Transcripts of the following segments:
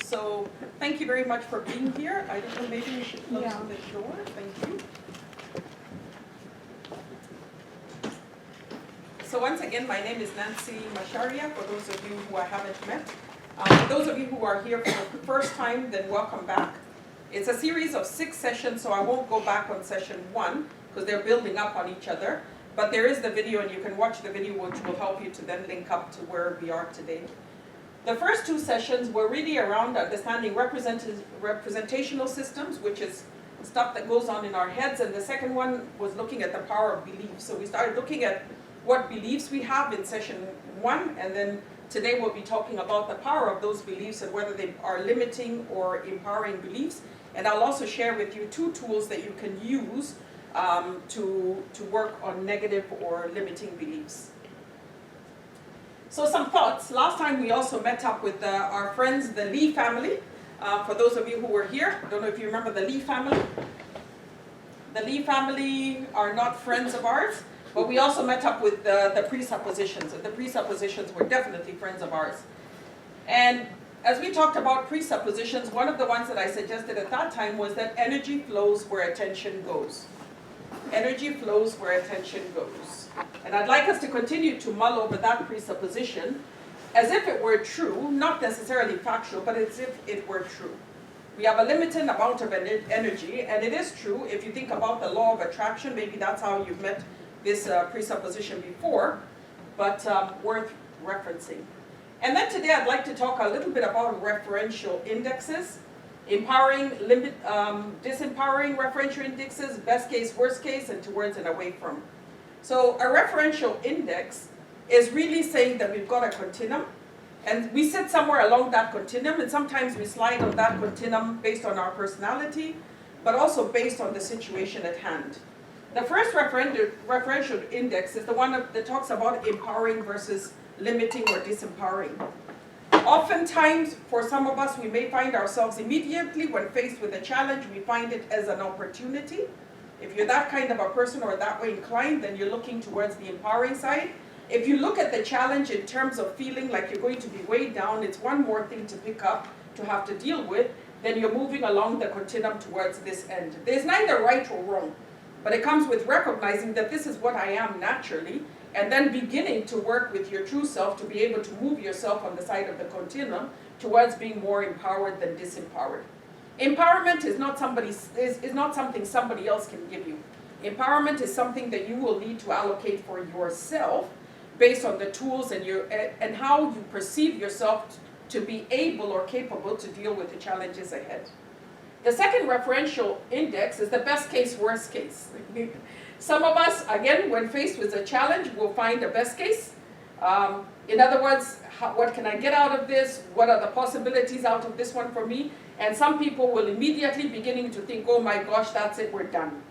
So thank you very much for being here. I don't know, maybe you should close the door. Thank you. So once again, my name is Nancy Macharia, for those of you who I haven't met. For those of you who are here for the first time, then welcome back. It's a series of 6 sessions, so I won't go back on session 1, because they're building up on each other. But there is the video, and you can watch the video, which will help you to then link up to where we are today. The first 2 sessions were really around understanding representational systems, which is stuff that goes on in our heads, and the second one was looking at the power of beliefs. So we started looking at what beliefs we have in session 1, and then today we'll be talking about the power of those beliefs and whether they are limiting or empowering beliefs. And I'll also share with you 2 tools that you can use to work on negative or limiting beliefs. So some thoughts. Last time we also met up with our friends, the Lee family. For those of you who were here, I don't know if you remember the Lee family. The Lee family are not friends of ours, but we also met up with the presuppositions, and the presuppositions were definitely friends of ours. And as we talked about presuppositions, one of the ones that I suggested at that time was that energy flows where attention goes. Energy flows where attention goes. And I'd like us to continue to mull over that presupposition as if it were true, not necessarily factual, but as if it were true. We have a limited amount of energy, and it is true. If you think about the law of attraction, maybe that's how you've met this presupposition before, but worth referencing. And then today I'd like to talk a little bit about referential indexes, empowering, disempowering referential indexes, best case, worst case, and towards and away from. So a referential index is really saying that we've got a continuum, and we sit somewhere along that continuum, and sometimes we slide on that continuum based on our personality, but also based on the situation at hand. The first referential index is the one that talks about empowering versus limiting or disempowering. Oftentimes, for some of us, we may find ourselves immediately when faced with a challenge, we find it as an opportunity. If you're that kind of a person or that way inclined, then you're looking towards the empowering side. If you look at the challenge in terms of feeling like you're going to be weighed down, it's one more thing to pick up, to have to deal with, then you're moving along the continuum towards this end. There's neither right or wrong, but it comes with recognizing that this is what I am naturally, and then beginning to work with your true self to be able to move yourself on the side of the continuum towards being more empowered than disempowered. Empowerment is not something somebody else can give you. Empowerment is something that you will need to allocate for yourself based on the tools and how you perceive yourself to be able or capable to deal with the challenges ahead. The second referential index is the best case, worst case. Some of us, again, when faced with a challenge, will find a best case. In other words, what can I get out of this? What are the possibilities out of this one for me? And some people will immediately beginning to think, oh my gosh, that's it, we're done.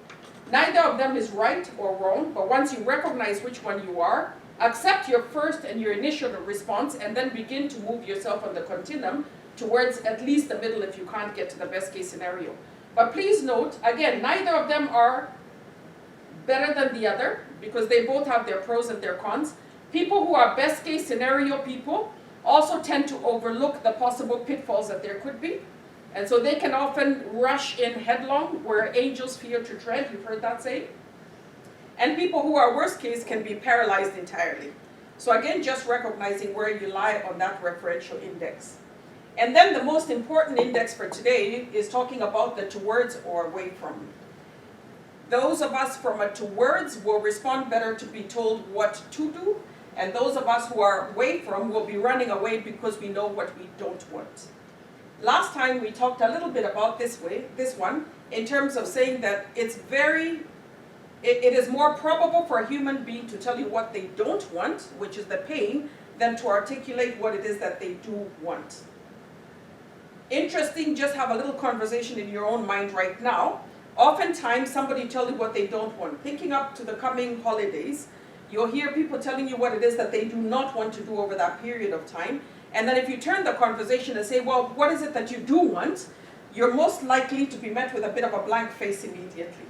Neither of them is right or wrong, but once you recognize which one you are, accept your first and your initial response, and then begin to move yourself on the continuum towards at least the middle if you can't get to the best case scenario. But please note, again, neither of them are better than the other, because they both have their pros and their cons. People who are best case scenario people also tend to overlook the possible pitfalls that there could be. And so they can often rush in headlong where angels fear to tread. You've heard that saying. And people who are worst case can be paralyzed entirely. So again, just recognizing where you lie on that referential index. And then the most important index for today is talking about the towards or away from. Those of us from a towards will respond better to be told what to do, and those of us who are away from will be running away because we know what we don't want. Last time we talked a little bit about this one, in terms of saying that it is more probable for a human being to tell you what they don't want, which is the pain, than to articulate what it is that they do want. Interesting, just have a little conversation in your own mind right now. Oftentimes somebody tells you what they don't want. Thinking up to the coming holidays, you'll hear people telling you what it is that they do not want to do over that period of time. And then if you turn the conversation and say, well, what is it that you do want? You're most likely to be met with a bit of a blank face immediately.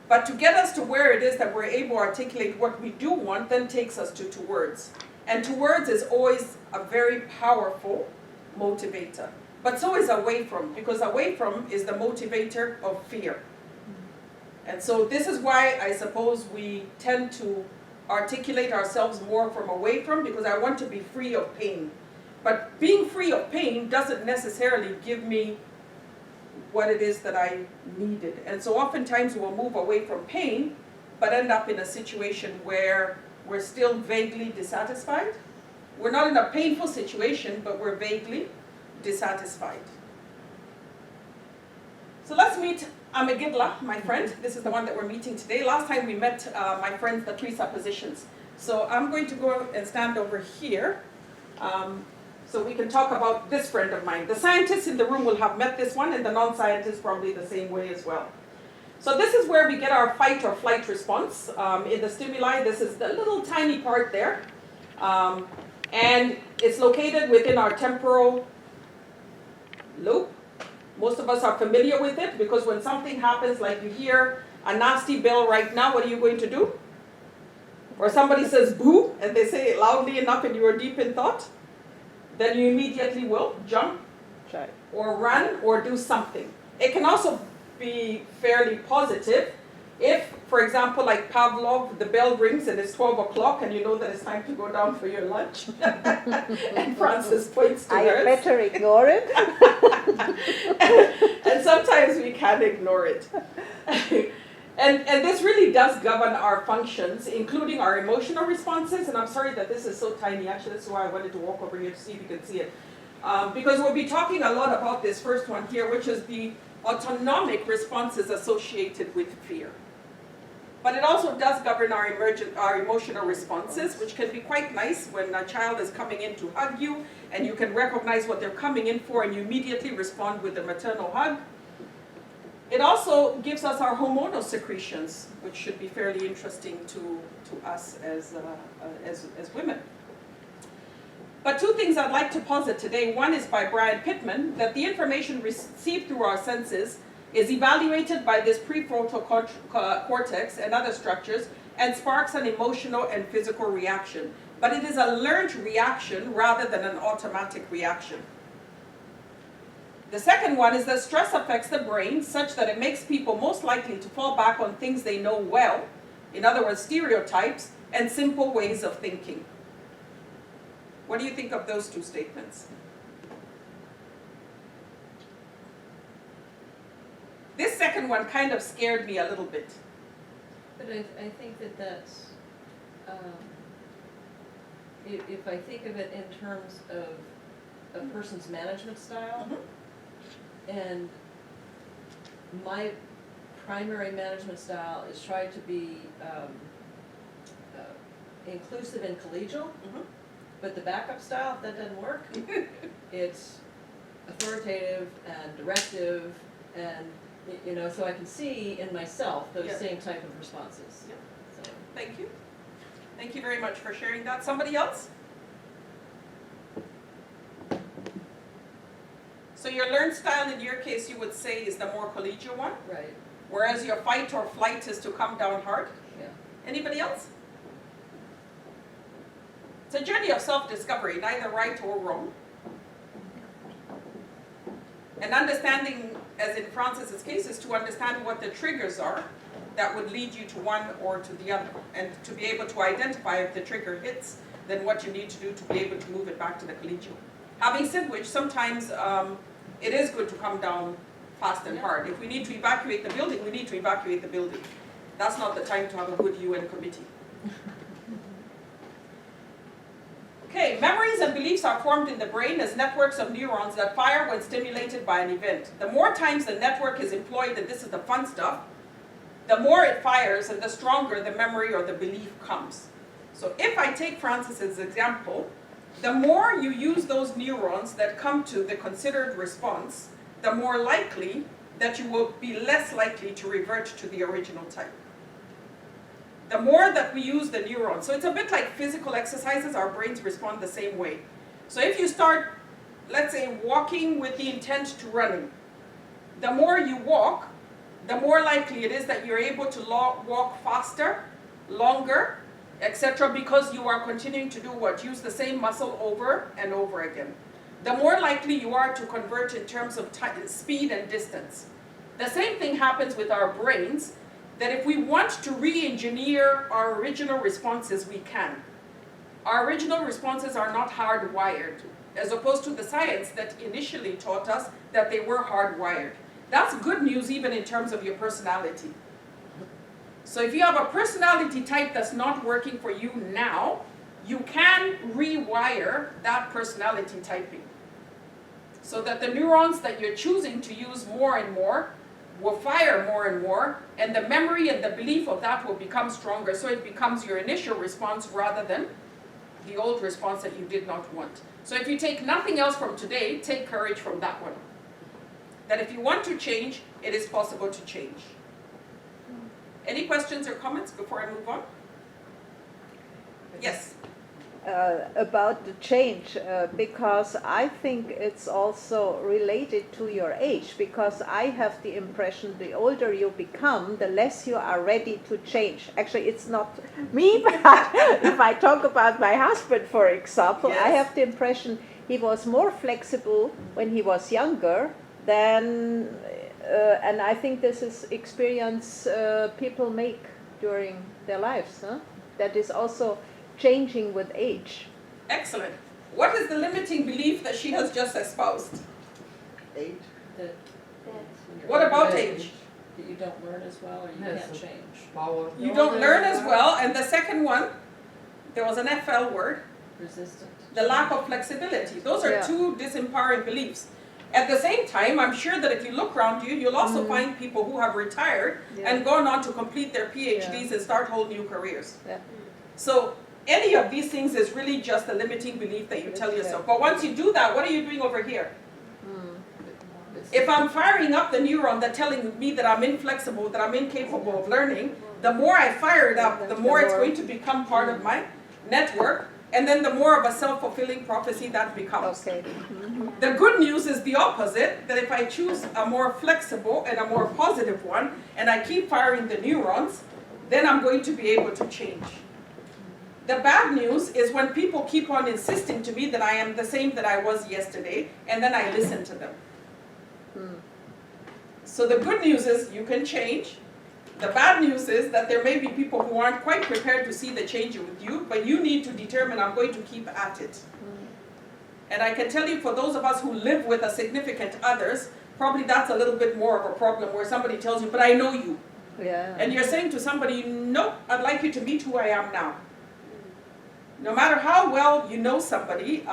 But to get us to where it is that we're able to articulate what we do want, then takes us to towards. And towards is always a very powerful motivator. But so is away from, because away from is the motivator of fear. And so this is why I suppose we tend to articulate ourselves more from away from, because I want to be free of pain. But being free of pain doesn't necessarily give me what it is that I needed. And so oftentimes we'll move away from pain, but end up in a situation where we're still vaguely dissatisfied. We're not in a painful situation, but we're vaguely dissatisfied. So let's meet Amagidla, my friend. This is the one that we're meeting today. Last time we met my friends, the presuppositions. So I'm going to go and stand over here so we can talk about this friend of mine. The scientists in the room will have met this one, and the non-scientists probably the same way as well. So this is where we get our fight or flight response. In the stimuli, this is the little tiny part there. And it's located within our temporal loop. Most of us are familiar with it because when something happens, like you hear a nasty bell right now, what are you going to do? Or somebody says boo, and they say it loudly enough and you are deep in thought, then you immediately will jump or run or do something. It can also be fairly positive. If, for example, like Pavlov, the bell rings and it's 12 o'clock and you know that it's time to go down for your lunch, and Francis points to hers. I better ignore it. And sometimes we can't ignore it. And this really does govern our functions, including our emotional responses. And I'm sorry that this is so tiny. Actually, that's why I wanted to walk over here to see if you can see it. Because we'll be talking a lot about this first one here, which is the autonomic responses associated with fear. But it also does govern our emotional responses, which can be quite nice when a child is coming in to hug you and you can recognize what they're coming in for and you immediately respond with a maternal hug. It also gives us our hormonal secretions, which should be fairly interesting to us as women. But two things I'd like to posit today. One is by Brian Pittman, that the information received through our senses is evaluated by this prefrontal cortex and other structures and sparks an emotional and physical reaction. But it is a learned reaction rather than an automatic reaction. The second one is that stress affects the brain such that it makes people most likely to fall back on things they know well, in other words, stereotypes and simple ways of thinking. What do you think of those two statements? This second one kind of scared me a little bit. But I think that that's, if I think of it in terms of a person's management style, and my primary management style is try to be inclusive and collegial, but the backup style, if that doesn't work, it's authoritative and directive and so I can see in myself those same type of responses. Yeah. So. Thank you. Thank you very much for sharing that. Somebody else? So your learned style in your case, you would say, is the more collegial one? Right. Whereas your fight or flight is to come down hard? Yeah. Anybody else? It's a journey of self-discovery, neither right or wrong. And understanding, as in Francis's case, is to understand what the triggers are that would lead you to one or to the other. And to be able to identify if the trigger hits, then what you need to do to be able to move it back to the collegial. Having said which, sometimes it is good to come down fast and hard. If we need to evacuate the building, we need to evacuate the building. That's not the time to have a good UN committee. Okay, memories and beliefs are formed in the brain as networks of neurons that fire when stimulated by an event. The more times the network is employed, and this is the fun stuff, the more it fires and the stronger the memory or the belief comes. So if I take Francis's example, the more you use those neurons that come to the considered response, the more likely that you will be less likely to revert to the original type. The more that we use the neurons, so it's a bit like physical exercises, our brains respond the same way. So if you start, let's say, walking with the intent to running, the more you walk, the more likely it is that you're able to walk faster, longer, etc., because you are continuing to do what? Use the same muscle over and over again. the more likely you are to convert in terms of speed and distance. The same thing happens with our brains, that if we want to re-engineer our original responses, we can. Our original responses are not hardwired, as opposed to the science that initially taught us that they were hardwired. That's good news even in terms of your personality. So if you have a personality type that's not working for you now, you can rewire that personality typing, so that the neurons that you're choosing to use more and more will fire more and more, and the memory and the belief of that will become stronger, so it becomes your initial response rather than the old response that you did not want. So if you take nothing else from today, take courage from that one. That if you want to change, it is possible to change. Any questions or comments before I move on? Yes. About the change, because I think it's also related to your age, because I have the impression the older you become, the less you are ready to change. Actually, it's not me, but if I talk about my husband, for example, Yes. I have the impression he was more flexible when he was younger than, and I think this is experience people make during their lives. Huh? That is also changing with age. Excellent. What is the limiting belief that she has just espoused? Age? That What about age? That you don't learn as well, or you Yes. can't change. Power. You don't learn as well, and the second one, there was an FL word, Resistant. the lack of flexibility. Those are Yeah. two disempowering beliefs. At the same time, I'm sure that if you look around you, you'll also find people who have retired Yeah. and gone on to complete their PhDs and start whole new careers. Yeah. So any of these things is really just a limiting belief that you tell yourself. But once you do that, what are you doing over here? If I'm firing up the neuron that's telling me that I'm inflexible, that I'm incapable of learning, the more I fire it up, the more it's going to become part of my network, and then the more of a self-fulfilling prophecy that becomes. Okay. The good news is the opposite, that if I choose a more flexible and a more positive one, and I keep firing the neurons, then I'm going to be able to change. The bad news is when people keep on insisting to me that I am the same that I was yesterday, and then I listen to them. So the good news is you can change. The bad news is that there may be people who aren't quite prepared to see the change with you, but you need to determine, I'm going to keep at it. And I can tell you, for those of us who live with a significant others, probably that's a little bit more of a problem, where somebody tells you, but I know you. Yeah. And you're saying to somebody, nope, I'd like you to meet who I am now. No matter how well you know somebody,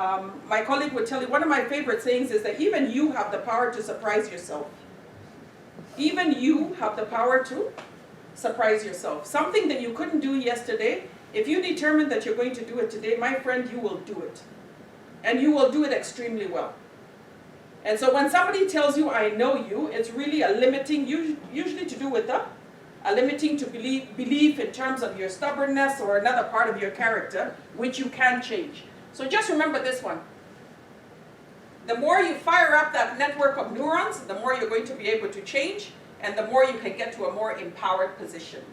my colleague would tell you, one of my favorite sayings is that even you have the power to surprise yourself. Even you have the power to surprise yourself. Something that you couldn't do yesterday, if you determine that you're going to do it today, my friend, you will do it. And you will do it extremely well. And so when somebody tells you, I know you, it's really a limiting, usually to do with a limiting to belief in terms of your stubbornness or another part of your character, which you can change. So just remember this one. The more you fire up that network of neurons, the more you're going to be able to change, and the more you can get to a more empowered position.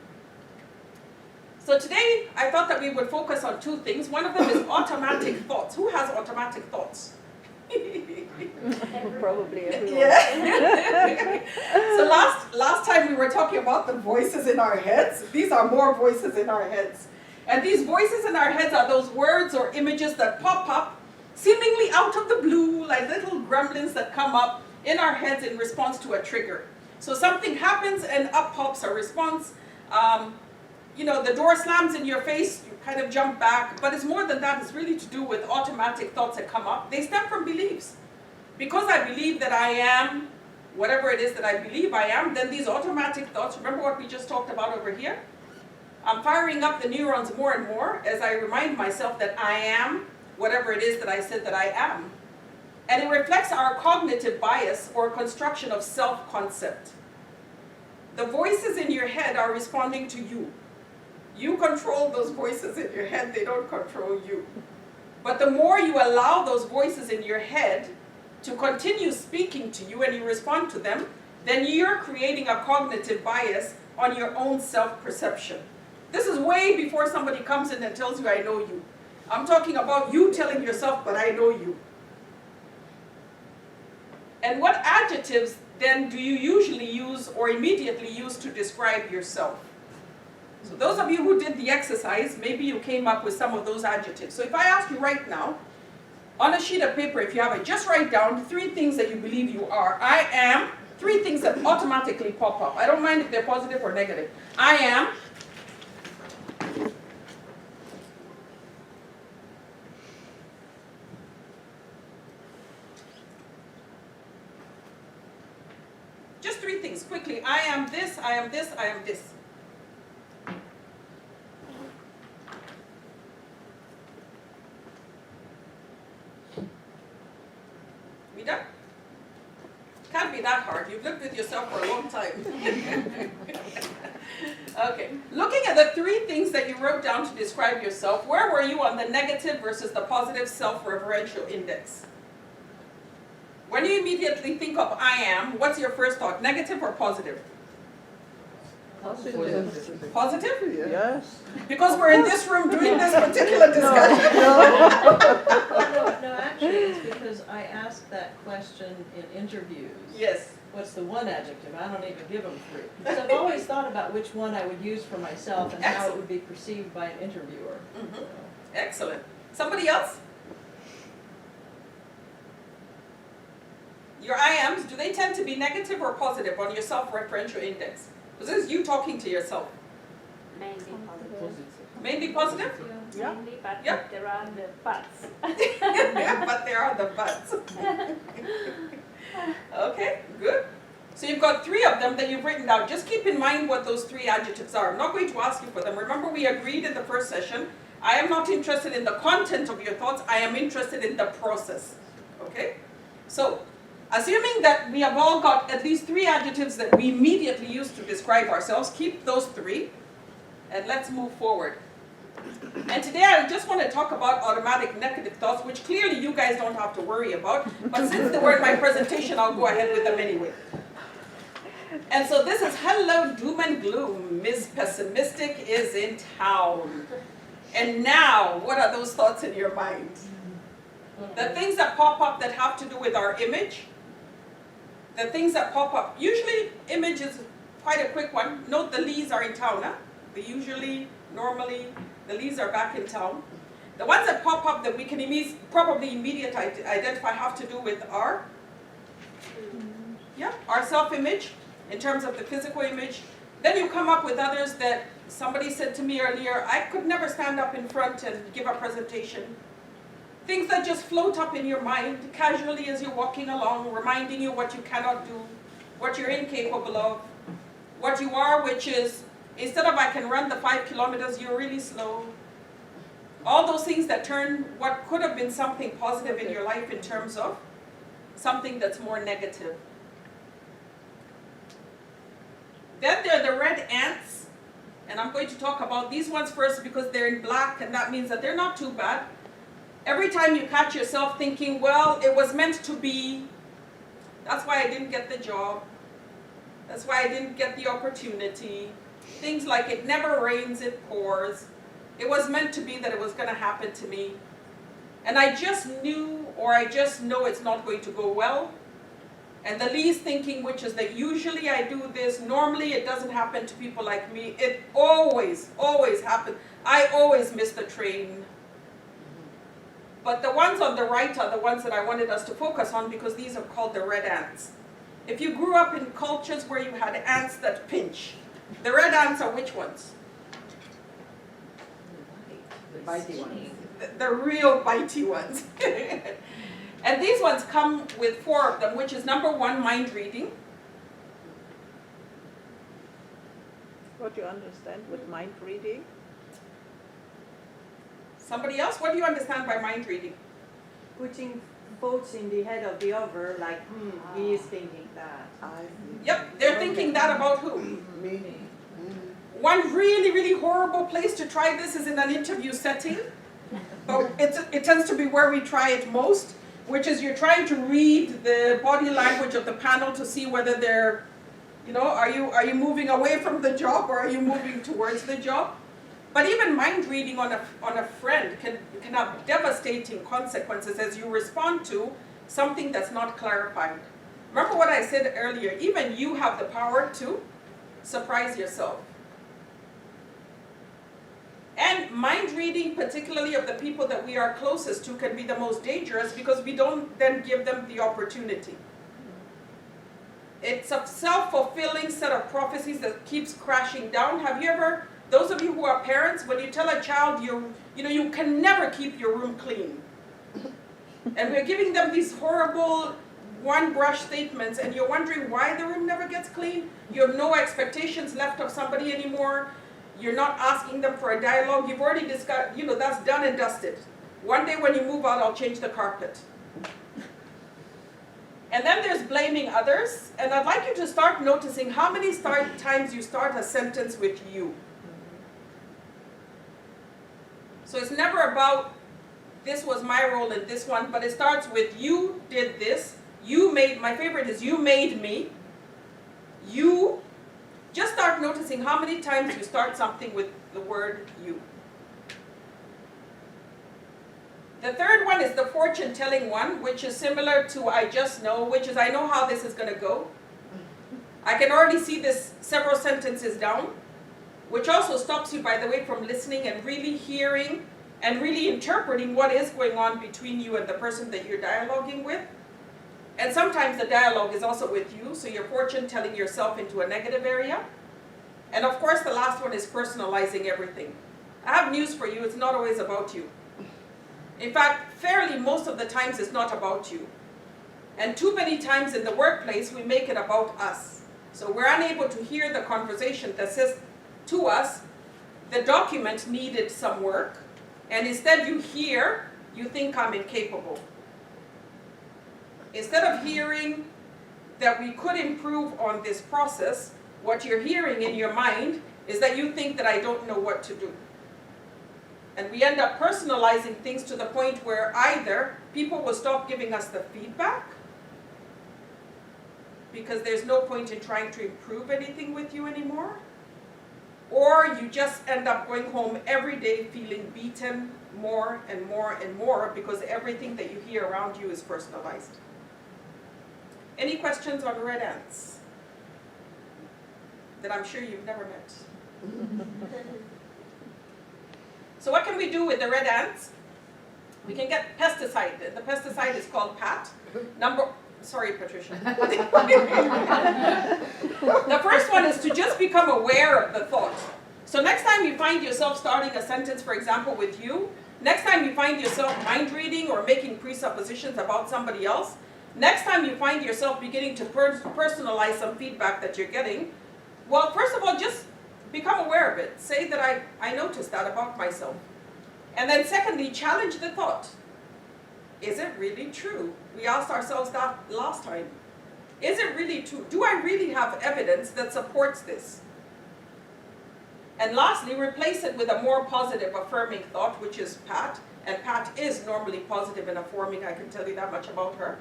So today, I thought that we would focus on two things. One of them is automatic thoughts. Who has automatic thoughts? Probably everyone. Yeah. So last time we were talking about the voices in our heads. These are more voices in our heads. And these voices in our heads are those words or images that pop up seemingly out of the blue, like little gremlins that come up in our heads in response to a trigger. So something happens and up pops a response. You know, the door slams in your face, you kind of jump back, but it's more than that. It's really to do with automatic thoughts that come up. They stem from beliefs. Because I believe that I am whatever it is that I believe I am, then these automatic thoughts, remember what we just talked about over here? I'm firing up the neurons more and more as I remind myself that I am whatever it is that I said that I am. And it reflects our cognitive bias or construction of self-concept. The voices in your head are responding to you. You control those voices in your head, they don't control you. But the more you allow those voices in your head to continue speaking to you and you respond to them, then you're creating a cognitive bias on your own self-perception. This is way before somebody comes in and tells you, I know you. I'm talking about you telling yourself, but I know you. And what adjectives then do you usually use or immediately use to describe yourself? So those of you who did the exercise, maybe you came up with some of those adjectives. So if I ask you right now, on a sheet of paper, if you have it, just write down 3 things that you believe you are. I am, 3 things that automatically pop up. I don't mind if they're positive or negative. I am. Just 3 things, quickly. I am this, I am this, I am this. We done? Can't be that hard. You've lived with yourself for a long time. Okay. Looking at the 3 things that you wrote down to describe yourself, where were you on the negative versus the positive self-referential index? When you immediately think of I am, what's your first thought? Negative or positive? Positive. Positive? Yes. Because we're in this room doing this particular discussion. No, actually, it's because I asked that question in interviews. Yes. What's the one adjective? I don't even give them 3. Because I've always thought about which one I would use for myself and how it would be perceived by an interviewer. Mhm. So. Excellent. Somebody else? Your I ams, do they tend to be negative or positive on your self-referential index? Because this is you talking to yourself. Mainly positive. Mainly positive? Yeah. Mainly, but Yep. there are the buts. But there are the buts. Okay, good. So you've got 3 of them that you've written down. Just keep in mind what those 3 adjectives are. I'm not going to ask you for them. Remember, we agreed in the first session, I am not interested in the content of your thoughts, I am interested in the process. Okay? So, assuming that we have all got at least 3 adjectives that we immediately use to describe ourselves, keep those 3, and let's move forward. And today I just want to talk about automatic negative thoughts, which clearly you guys don't have to worry about, but since they were in my presentation, I'll go ahead with them anyway. And so this is hello doom and gloom, Ms. Pessimistic is in town. And now, what are those thoughts in your mind? The things that pop up that have to do with our image, the things that pop up, usually image is quite a quick one. Note the Lees are in town, huh? They usually, normally, the Lees are back in town. The ones that pop up that we can probably immediately identify have to do with our, our self-image in terms of the physical image. Then you come up with others that somebody said to me earlier, I could never stand up in front and give a presentation. Things that just float up in your mind casually as you're walking along, reminding you what you cannot do, what you're incapable of, what you are, which is, instead of I can run the 5 kilometers, you're really slow. All those things that turn what could have been something positive in your life in terms of something that's more negative. Then there are the red ants, and I'm going to talk about these ones first because they're in black, and that means that they're not too bad. Every time you catch yourself thinking, well, it was meant to be, that's why I didn't get the job, that's why I didn't get the opportunity, things like it never rains, it pours, it was meant to be that it was going to happen to me, and I just knew, or I just know it's not going to go well. And the least thinking, which is that usually I do this, normally it doesn't happen to people like me, it always happens, I always miss the train. But the ones on the right are the ones that I wanted us to focus on because these are called the red ants. If you grew up in cultures where you had ants that pinch, the red ants are which ones? The bitey ones. The real bitey ones. And these ones come with 4 of them, which is number 1, mind reading. What do you understand with mind reading? Somebody else? What do you understand by mind reading? Putting thoughts in the head of the other, like, he is thinking that. Yep, they're thinking that about who? Me. One really horrible place to try this is in an interview setting. But it tends to be where we try it most, which is you're trying to read the body language of the panel to see whether they're, are you moving away from the job or are you moving towards the job? But even mind reading on a friend can have devastating consequences as you respond to something that's not clarified. Remember what I said earlier, even you have the power to surprise yourself. And mind reading, particularly of the people that we are closest to, can be the most dangerous because we don't then give them the opportunity. It's a self-fulfilling set of prophecies that keeps crashing down. Have you ever, those of you who are parents, when you tell a child you can never keep your room clean. And we're giving them these horrible one-brush statements, and you're wondering why the room never gets clean. You have no expectations left of somebody anymore. You're not asking them for a dialogue. You've already discussed, that's done and dusted. One day when you move out, I'll change the carpet. And then there's blaming others. And I'd like you to start noticing how many times you start a sentence with you. So it's never about, this was my role in this one, but it starts with, you did this. You made, my favorite is, you made me. You. Just start noticing how many times you start something with the word you. The third one is the fortune-telling one, which is similar to I just know, which is I know how this is going to go. I can already see this several sentences down, which also stops you, by the way, from listening and really hearing and really interpreting what is going on between you and the person that you're dialoguing with. And sometimes the dialogue is also with you, so you're fortune-telling yourself into a negative area. And of course, the last one is personalizing everything. I have news for you, it's not always about you. In fact, fairly most of the times it's not about you. And too many times in the workplace, we make it about us. So we're unable to hear the conversation that says to us, the document needed some work, and instead you hear, you think I'm incapable. Instead of hearing that we could improve on this process, what you're hearing in your mind is that you think that I don't know what to do. And we end up personalizing things to the point where either people will stop giving us the feedback because there's no point in trying to improve anything with you anymore, or you just end up going home every day feeling beaten more and more and more because everything that you hear around you is personalized. Any questions on red ants that I'm sure you've never met? So what can we do with the red ants? We can get pesticide. The pesticide is called PAT. Sorry, Patricia. The first one is to just become aware of the thought. So next time you find yourself starting a sentence, for example, with you, next time you find yourself mind reading or making presuppositions about somebody else, next time you find yourself beginning to personalize some feedback that you're getting, well, first of all, just become aware of it. Say that I noticed that about myself. And then secondly, challenge the thought. Is it really true? We asked ourselves that last time. Is it really true? Do I really have evidence that supports this? And lastly, replace it with a more positive, affirming thought, which is Pat. And Pat is normally positive and affirming, I can tell you that much about her.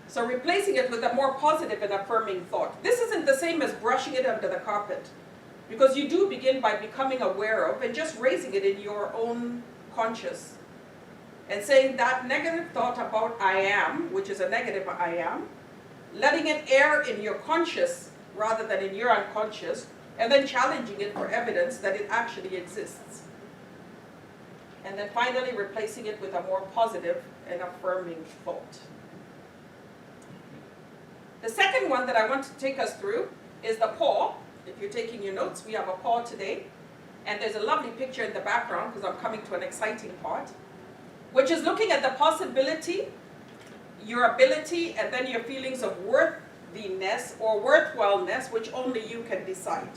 So replacing it with a more positive and affirming thought. This isn't the same as brushing it under the carpet, because you do begin by becoming aware of and just raising it in your own conscious and saying that negative thought about I am, which is a negative I am, letting it air in your conscious rather than in your unconscious, and then challenging it for evidence that it actually exists. And then finally replacing it with a more positive and affirming thought. The second one that I want to take us through is the paw. If you're taking your notes, we have a paw today. And there's a lovely picture in the background because I'm coming to an exciting part, which is looking at the possibility, your ability, and then your feelings of worthiness or worthwhileness, which only you can decide.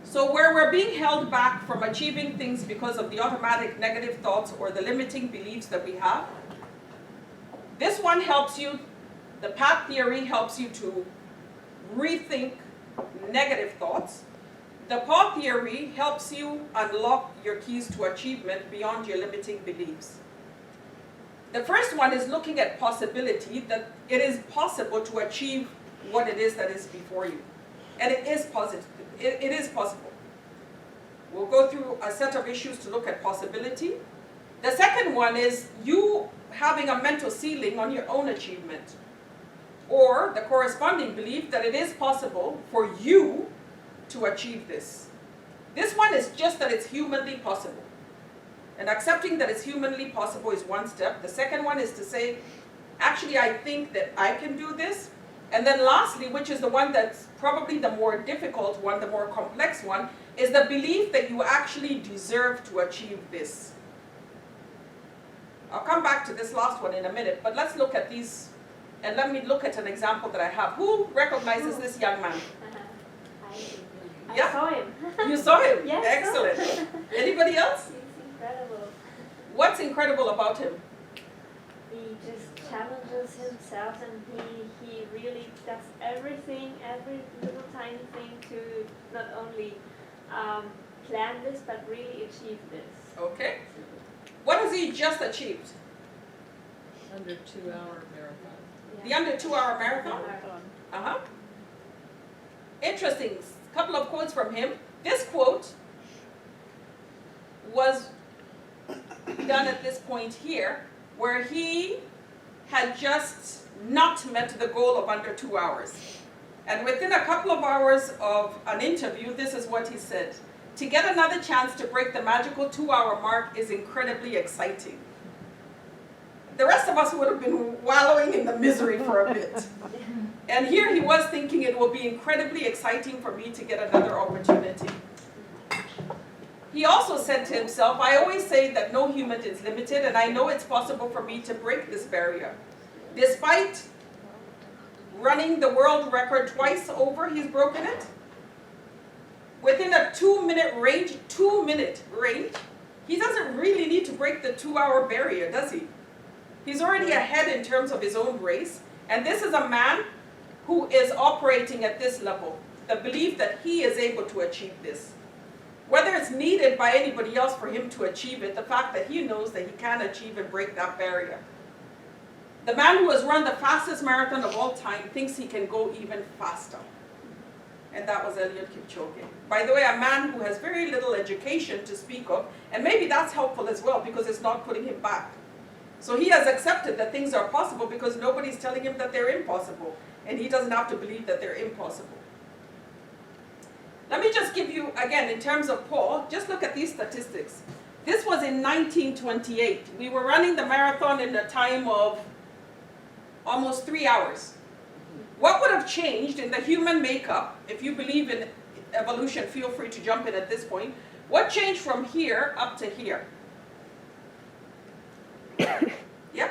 So where we're being held back from achieving things because of the automatic negative thoughts or the limiting beliefs that we have, this one helps you, the PAT theory helps you to rethink negative thoughts. The PAW theory helps you unlock your keys to achievement beyond your limiting beliefs. The first one is looking at possibility, that it is possible to achieve what it is that is before you. And it is positive. It is possible. We'll go through a set of issues to look at possibility. The second one is you having a mental ceiling on your own achievement. or the corresponding belief that it is possible for you to achieve this. This one is just that it's humanly possible. And accepting that it's humanly possible is one step. The second one is to say, actually, I think that I can do this. And then lastly, which is the one that's probably the more difficult one, the more complex one, is the belief that you actually deserve to achieve this. I'll come back to this last one in a minute, but let's look at these, and let me look at an example that I have. Who recognizes this young man? I Yeah. saw him. You saw him? Yes. Excellent. Anybody else? He's incredible. What's incredible about him? He just challenges himself, and he really does everything, every little tiny thing to not only plan this, but really achieve this. Okay. What has he just achieved? Under 2-hour marathon. The under 2-hour marathon? Uh-huh. Interesting. Couple of quotes from him. This quote was done at this point here, where he had just not met the goal of under 2 hours. And within a couple of hours of an interview, this is what he said. To get another chance to break the magical 2-hour mark is incredibly exciting. The rest of us would have been wallowing in the misery for a bit. And here he was thinking it will be incredibly exciting for me to get another opportunity. He also said to himself, I always say that no human is limited, and I know it's possible for me to break this barrier. Despite running the world record twice over, he's broken it. Within a 2-minute range, he doesn't really need to break the 2-hour barrier, does he? He's already ahead in terms of his own race, and this is a man who is operating at this level, the belief that he is able to achieve this. Whether it's needed by anybody else for him to achieve it, the fact that he knows that he can achieve and break that barrier. The man who has run the fastest marathon of all time thinks he can go even faster. And that was Eliud Kipchoge. By the way, a man who has very little education to speak of, and maybe that's helpful as well because it's not putting him back. So he has accepted that things are possible because nobody's telling him that they're impossible. And he doesn't have to believe that they're impossible. Let me just give you, again, in terms of Paul, just look at these statistics. This was in 1928. We were running the marathon in a time of almost 3 hours. What would have changed in the human makeup, if you believe in evolution, feel free to jump in at this point, what changed from here up to here? Yeah?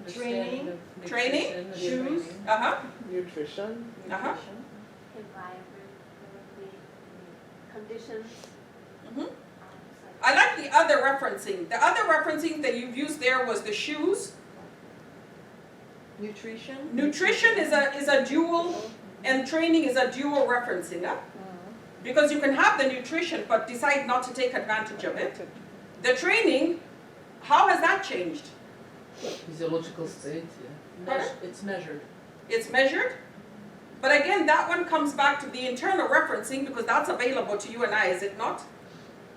Training. Understanding of Training. nutrition and Shoes. training. Uh-huh. Nutrition. Uh-huh. Environment, probably, conditions. Mhm. I like the other referencing. The other referencing that you've used there was the shoes. Nutrition. Nutrition is a dual, and training is a dual referencing. Huh? Because you can have the nutrition but decide not to take advantage of it. The training, how has that changed? Physiological state, yeah. It's measured. It's measured. But again, that one comes back to the internal referencing because that's available to you and I, is it not?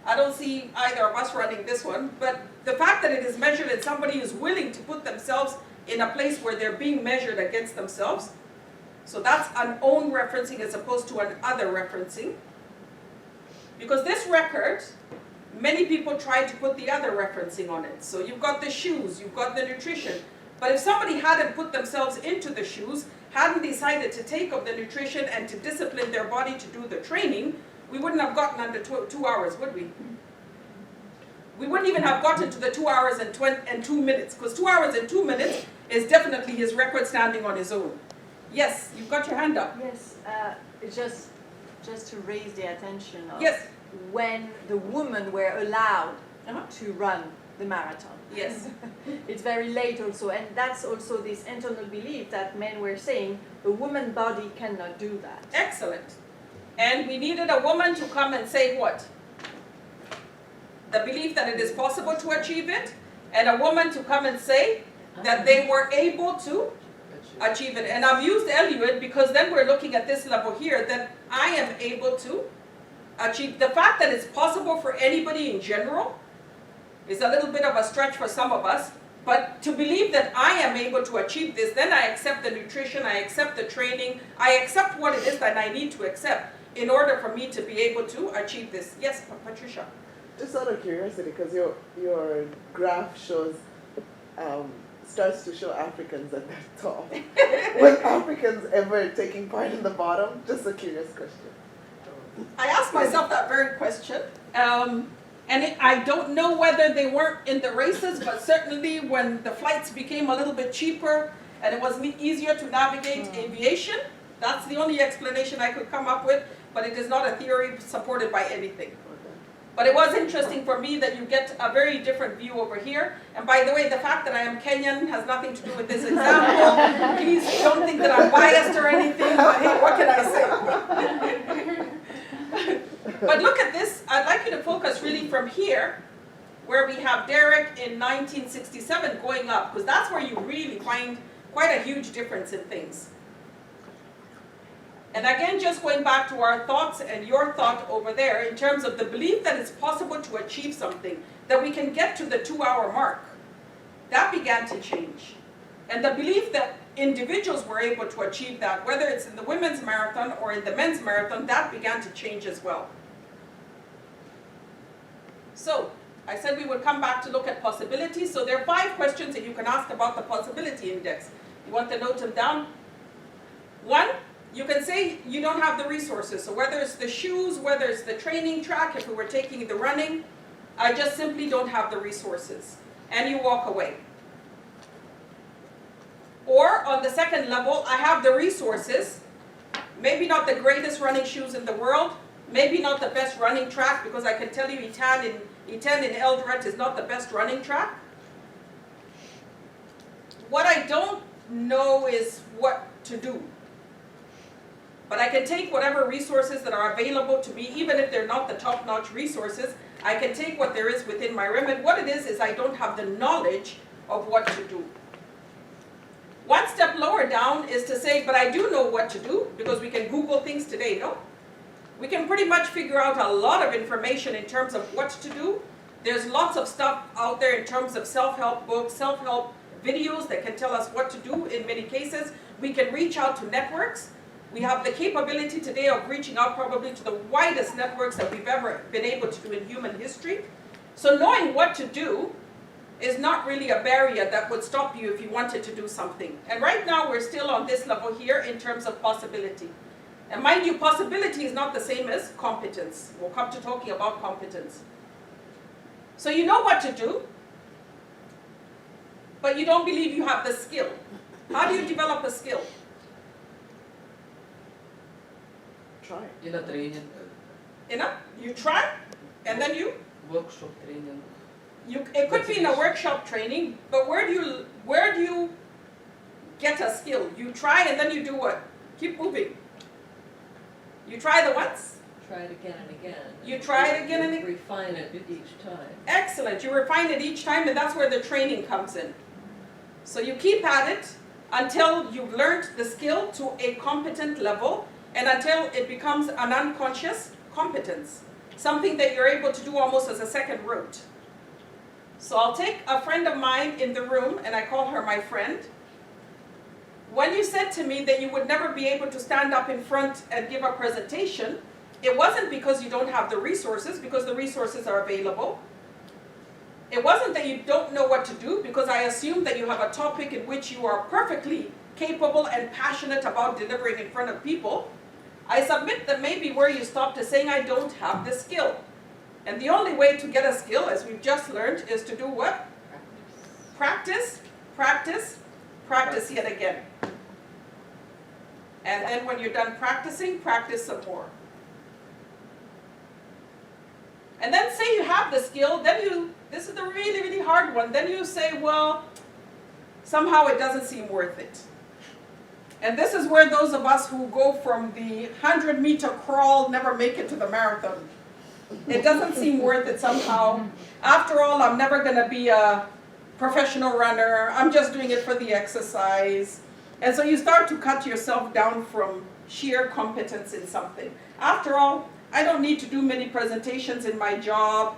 I don't see either of us running this one, but the fact that it is measured and somebody is willing to put themselves in a place where they're being measured against themselves, so that's an own referencing as opposed to an other referencing. Because this record, many people try to put the other referencing on it. So you've got the shoes, you've got the nutrition. But if somebody hadn't put themselves into the shoes, hadn't decided to take up the nutrition and to discipline their body to do the training, we wouldn't have gotten under 2 hours, would we? We wouldn't even have gotten to the 2 hours and 2 minutes, because 2 hours and 2 minutes is definitely his record standing on his own. Yes, you've got your hand up. Yes, it's just to raise the attention of Yes. when the women were allowed Uh-huh. to run the marathon. Yes. It's very late also, and that's also this internal belief that men were saying a woman body cannot do that. Excellent. And we needed a woman to come and say what? The belief that it is possible to achieve it, and a woman to come and say that they were able to achieve it. And I've used Eliud because then we're looking at this level here, that I am able to achieve. The fact that it's possible for anybody in general is a little bit of a stretch for some of us, But to believe that I am able to achieve this, then I accept the nutrition, I accept the training, I accept what it is that I need to accept in order for me to be able to achieve this. Yes, Patricia? Just out of curiosity, because your graph shows, starts to show Africans at the top. Were Africans ever taking part in the bottom? Just a curious question. I asked myself that very question. I don't know whether they weren't in the races, but certainly when the flights became a little bit cheaper and it was easier to navigate aviation, that's the only explanation I could come up with, but it is not a theory supported by anything. But it was interesting for me that you get a very different view over here. And by the way, the fact that I am Kenyan has nothing to do with this example. Please don't think that I'm biased or anything, but hey, what can I say? But look at this. I'd like you to focus really from here, where we have Derek in 1967 going up, because that's where you really find quite a huge difference in things. And again, just going back to our thoughts and your thought over there, in terms of the belief that it's possible to achieve something, that we can get to the 2-hour mark, that began to change. And the belief that individuals were able to achieve that, whether it's in the women's marathon or in the men's marathon, that began to change as well. So, I said we would come back to look at possibilities. So there are 5 questions that you can ask about the possibility index. You want to note them down? 1, you can say you don't have the resources. So whether it's the shoes, whether it's the training track, if we were taking the running, I just simply don't have the resources. And you walk away. Or on the second level, I have the resources, maybe not the greatest running shoes in the world, maybe not the best running track, because I can tell you Etan in Eldoret is not the best running track. What I don't know is what to do. But I can take whatever resources that are available to me, even if they're not the top-notch resources, I can take what there is within my remit. What it is I don't have the knowledge of what to do. One step lower down is to say, but I do know what to do, because we can Google things today, no? We can pretty much figure out a lot of information in terms of what to do. There's lots of stuff out there in terms of self-help books, self-help videos that can tell us what to do in many cases. We can reach out to networks. We have the capability today of reaching out probably to the widest networks that we've ever been able to do in human history. So knowing what to do is not really a barrier that would stop you if you wanted to do something. And right now we're still on this level here in terms of possibility. And mind you, possibility is not the same as competence. We'll come to talking about competence. So you know what to do, but you don't believe you have the skill. How do you develop a skill? Try. In a training, You know, you try, and then you workshop training. it could be in a workshop training, but where do you get a skill? You try and then you do what? Keep moving. You try the once. Try it again and again. You try it again and again. Refine it each time. Excellent. You refine it each time, and that's where the training comes in. So you keep at it until you've learned the skill to a competent level, and until it becomes an unconscious competence, something that you're able to do almost as a second route. So I'll take a friend of mine in the room, and I call her my friend. When you said to me that you would never be able to stand up in front and give a presentation, it wasn't because you don't have the resources, because the resources are available. It wasn't that you don't know what to do, because I assume that you have a topic in which you are perfectly capable and passionate about delivering in front of people. I submit that maybe where you stopped is saying I don't have the skill. And the only way to get a skill, as we've just learned, is to do what? Practice, practice, practice yet again. And then when you're done practicing, practice some more. And then say you have the skill, then this is the really, really hard one, then you say, well, somehow it doesn't seem worth it. And this is where those of us who go from the 100-meter crawl never make it to the marathon. It doesn't seem worth it somehow. After all, I'm never going to be a professional runner. I'm just doing it for the exercise. And so you start to cut yourself down from sheer competence in something. After all, I don't need to do many presentations in my job.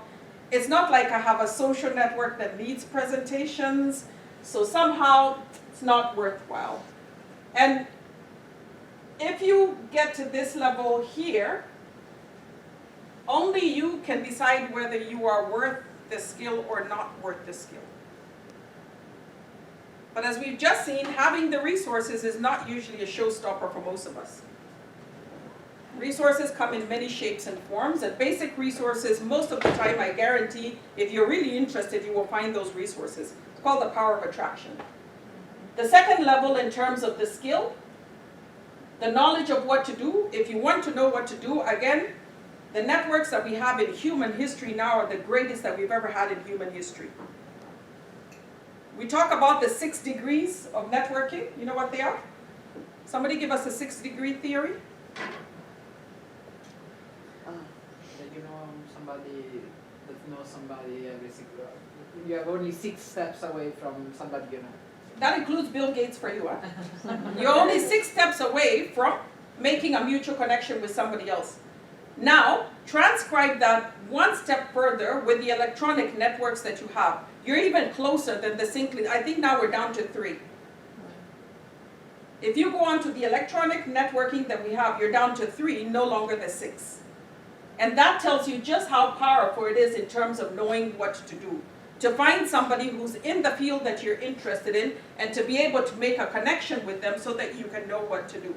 It's not like I have a social network that needs presentations. So somehow it's not worthwhile. And if you get to this level here, only you can decide whether you are worth the skill or not worth the skill. But as we've just seen, having the resources is not usually a showstopper for most of us. Resources come in many shapes and forms, and basic resources, most of the time, I guarantee, if you're really interested, you will find those resources. It's called the power of attraction. The second level in terms of the skill, the knowledge of what to do. If you want to know what to do, again, the networks that we have in human history now are the greatest that we've ever had in human history. We talk about the 6 degrees of networking. You know what they are? Somebody give us a 6-degree theory. That you know somebody that knows somebody every 6 hours. You have only 6 steps away from somebody you know. That includes Bill Gates for you, huh? You're only 6 steps away from making a mutual connection with somebody else. Now, transcribe that 1 step further with the electronic networks that you have. You're even closer than the syncly. I think now we're down to 3. If you go on to the electronic networking that we have, you're down to 3, no longer the 6. And that tells you just how powerful it is in terms of knowing what to do. To find somebody who's in the field that you're interested in and to be able to make a connection with them so that you can know what to do.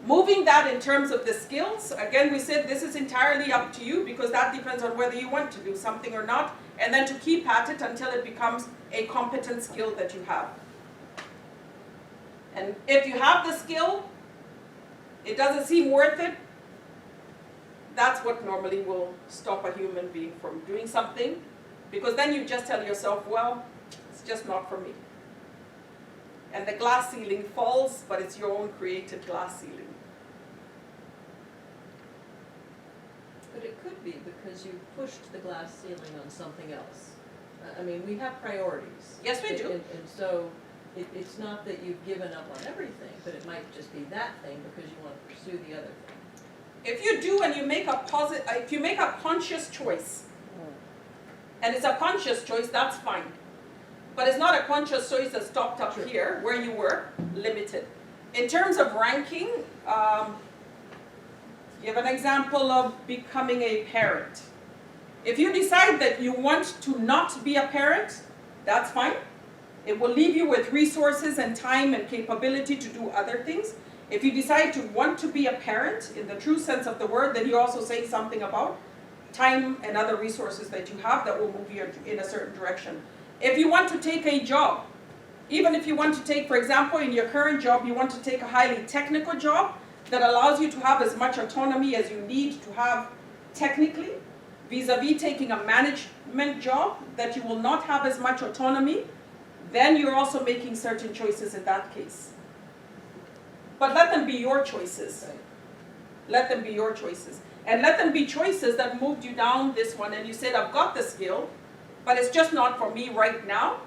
Moving that in terms of the skills, again we said this is entirely up to you because that depends on whether you want to do something or not, and then to keep at it until it becomes a competent skill that you have. And if you have the skill, it doesn't seem worth it, that's what normally will stop a human being from doing something, because then you just tell yourself, well, it's just not for me. And the glass ceiling falls, but it's your own created glass ceiling. But it could be because you pushed the glass ceiling on something else. I mean, we have priorities. Yes, we do. And so it's not that you've given up on everything, but it might just be that thing because you want to pursue the other thing. If you do and you make if you make a conscious choice, and it's a conscious choice, that's fine. But it's not a conscious choice that stopped up here, where you were limited. In terms of ranking, give an example of becoming a parent. If you decide that you want to not be a parent, that's fine. It will leave you with resources and time and capability to do other things. If you decide to want to be a parent, in the true sense of the word, then you're also saying something about time and other resources that you have that will move you in a certain direction. If you want to take a job, even if you want to take, for example, in your current job, you want to take a highly technical job that allows you to have as much autonomy as you need to have technically, vis-a-vis taking a management job that you will not have as much autonomy, then you're also making certain choices in that case. But let them be your choices. Let them be your choices. And let them be choices that moved you down this one and you said, I've got the skill, but it's just not for me right now.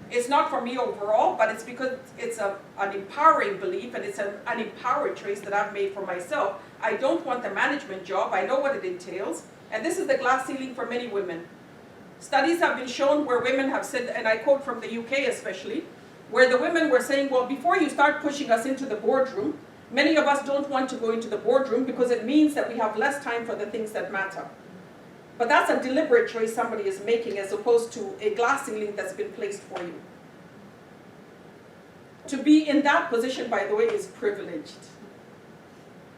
It's not for me overall, but it's because it's an empowering belief and it's an empowered choice that I've made for myself. I don't want the management job. I know what it entails. And this is the glass ceiling for many women. Studies have been shown where women have said, and I quote from the UK especially, where the women were saying, well, before you start pushing us into the boardroom, many of us don't want to go into the boardroom because it means that we have less time for the things that matter. But that's a deliberate choice somebody is making as opposed to a glass ceiling that's been placed for you. To be in that position, by the way, is privileged.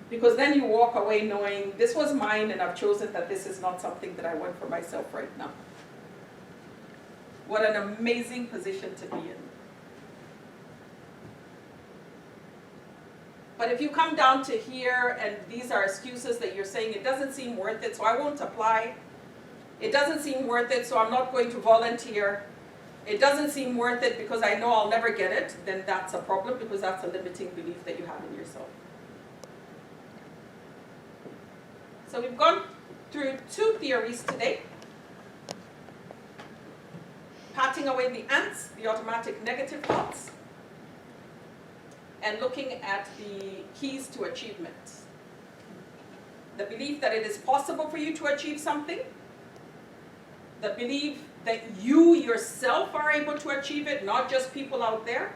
Because then you walk away knowing this was mine and I've chosen that this is not something that I want for myself right now. What an amazing position to be in. But if you come down to here and these are excuses that you're saying it doesn't seem worth it, so I won't apply. It doesn't seem worth it, so I'm not going to volunteer. It doesn't seem worth it because I know I'll never get it, then that's a problem because that's a limiting belief that you have in yourself. So we've gone through 2 theories today. Patting away the ants, the automatic negative thoughts, and looking at the keys to achievement. The belief that it is possible for you to achieve something, the belief that you yourself are able to achieve it, not just people out there.